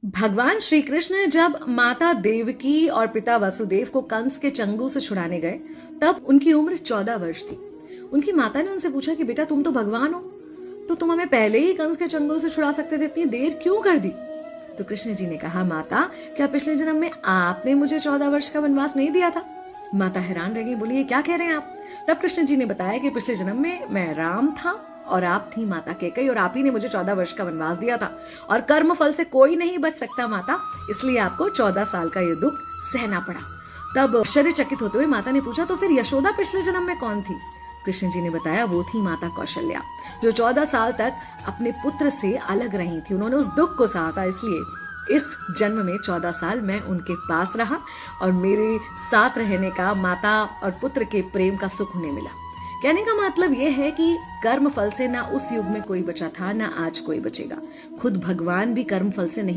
भगवान श्री कृष्ण जब माता देवकी और पिता वसुदेव को कंस के चंगुल से छुड़ाने गए, तब उनकी उम्र 14 वर्ष थी। उनकी माता ने उनसे पूछा कि बेटा तुम तो भगवान हो, तो तुम हमें पहले ही कंस के चंगुल से छुड़ा सकते थे, इतनी देर क्यों कर दी? तो कृष्ण जी ने कहा, माता क्या पिछले जन्म में आपने मुझे 14 वर्ष का वनवास नहीं दिया था? माता हैरान रह गई, बोली ये क्या कह रहे हैं आप? तब कृष्ण जी ने बताया कि पिछले जन्म में मैं राम था और आप थी माता कैकेयी, और आप ही ने मुझे 14 वर्ष का वनवास दिया था, और कर्म फल से कोई नहीं बच सकता माता, इसलिए आपको 14 साल का ये दुख सहना पड़ा। तब आश्चर्यचकित होते हुए माता ने पूछा, तो फिर यशोदा पिछले जन्म में कौन थी? कृष्ण जी ने बताया, वो थी माता कौशल्या, जो 14 साल तक अपने पुत्र से अलग रही थी। उन्होंने उस दुख को सहा था, इसलिए इस जन्म में 14 साल मैं उनके पास रहा और मेरे साथ रहने का, माता और पुत्र के प्रेम का सुख उन्हें मिला। कहने का मतलब यह है कि कर्म फल से ना उस युग में कोई बचा था, ना आज कोई बचेगा। खुद भगवान भी कर्म फल से नहीं